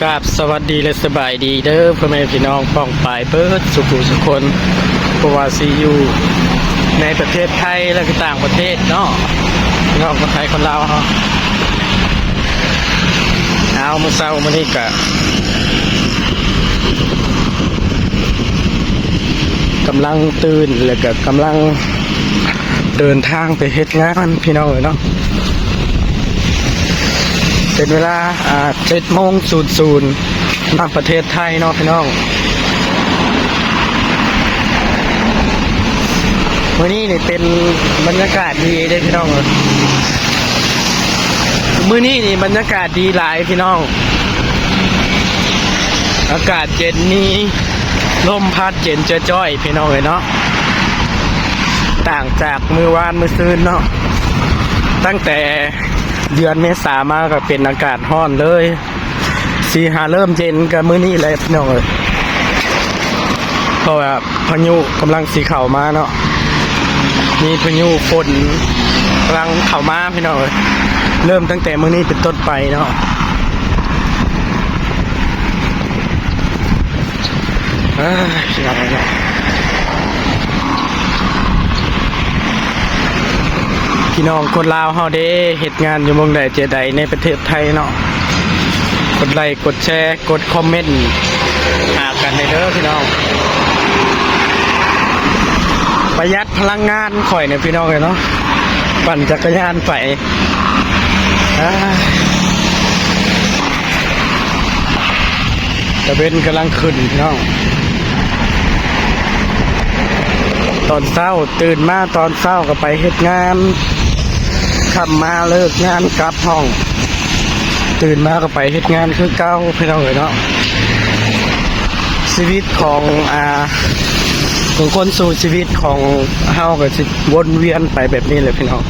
กราบสวัสดีและสบายดีเด้อพ่อแม่พี่น้องป้องปายเบิร์ดสุขุสุคนเพราะว่าซีอยู่ในประเทศไทยและก็ต่างประเทศเนาะน้องคนไทยคนลาวเฮาเอามื้อเช้ามื้อนี้ก็กำลังตื่นแล้วก็กำลังเดินทางไปเฮ็ดงานพี่น้องเนาะเป็นเวลา7:00ณประเทศไทยเนาะพี่น้องวันนี้นี่เป็นบรรยากาศดีเด้พี่น้องมื้อนี้นี่บรรยากาศดีหลายพี่น้องอากาศเย็นนี้ลมพัดเย็นจ้อยๆพี่น้องเนาะต่างจากมื้อวานมื้อซืนเนาะตั้งแต่เดือนเมษามาก็เป็นอากาศร้อนเลย4-5เริ่มเย็นกับมื้อนี้เลยพี่น้องเพราะว่าพายุกำลังสีเข้ามาเนาะมีพายุฝนกำลังเข้ามาพี่น้องเริ่มตั้งแต่มื้อนี้เป็นต้นไปเนาะพี่น้องคนลาวเฮาเด้เฮ็ดงานอยู่เมืองใดเจใดในประเทศไทยเนาะกดไลค์กดแชร์กดคอมเมนต์หากันได้เด้อพี่น้องประหยัดพลังงานข่อยเนี่ยพี่น้องเลยเนาะปั่นจักรยานไปตะเวนกำลังขึ้นพี่น้องตอนเช้าตื่นมาตอนเช้าก็ไปเฮ็ดงานค่ำมาเลิกงานกลับห้องตื่นมาก็ไปเฮ็ดงานคือเก่าพี่น้องเลยเนาะชีวิตของคนสู่ชีวิตของเฮาก็สิวนเวียนไปแบบนี้เลยพี่น้อง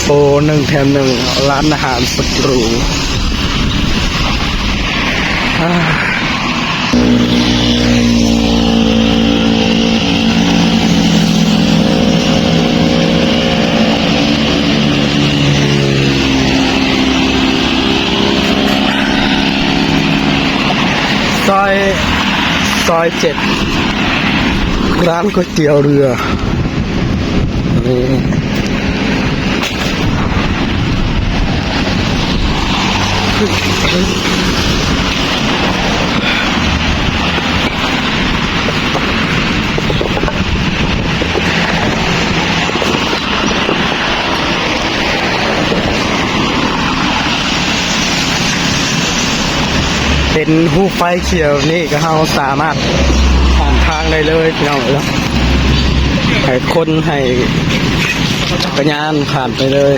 โอ้1 แถม 1ร้านอาหารสุดหรูซอย7ร้านก๋วยเตี๋ยวเรือนี่เป็นหูไฟเขียวนี่ก็เราสามารถผ่านทางได้เลยพี่น้องแล้วให้คนให้จักรยานผ่านไปเลย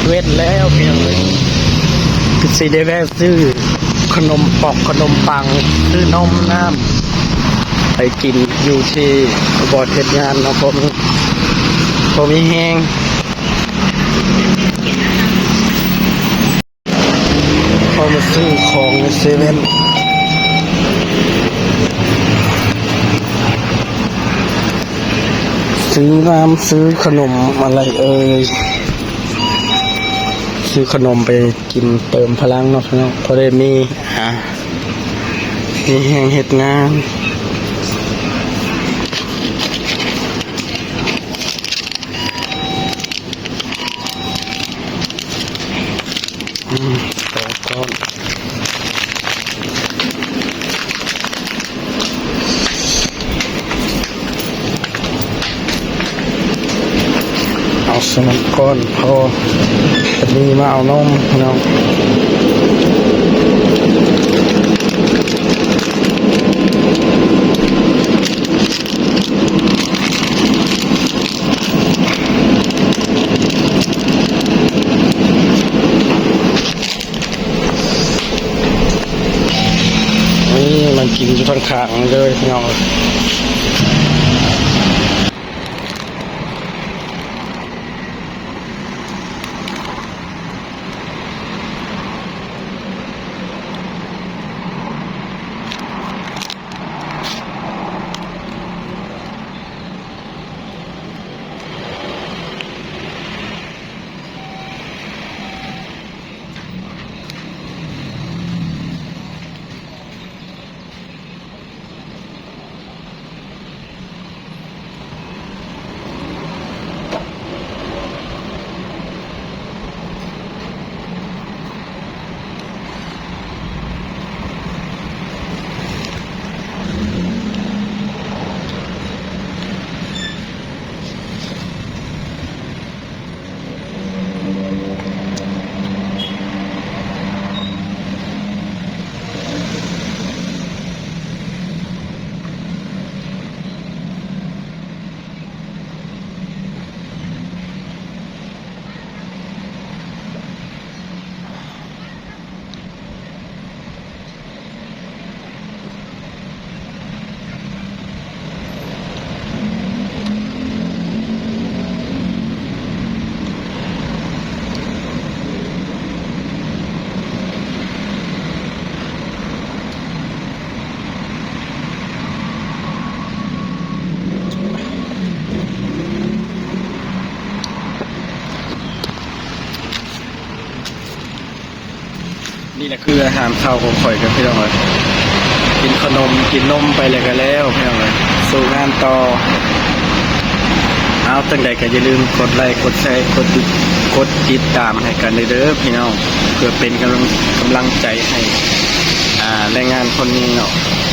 เว้นแล้วพี่น้องคือซีเดแวซื้อขนมปอกขนมปังซื้อนมน้ำไปกินอยู่ที่บอร์ดเฮ็ดงานนะผมมีแห้งพอมาซื้อของในเซเว่นซื้อน้ำซื้อขนมอะไรซื้อขนมไปกินเติมพลังเนาะพอได้มีแห่งเฮ็ดงานต่อก่อนเอาสนับก้อนพอจะมีมาเอานมพี่น้องนี่มันกินอยู่ทางข้างเลยพี่น้อง อ คืออาหารเช้าของข่อยกับพี่น้องเอ้ยกินขนมกินนมไปเลยกันแล้วพี่น้องเอ้ยสู่งานต่อเอาจังใดก็อย่าลืมกดไลค์กดแชร์กดติดตามให้กันเด้อพี่น้องเพื่อเป็นกำลังใจให้แรงงานคนนี้เนาะ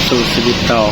สู่ชีวิตต่อ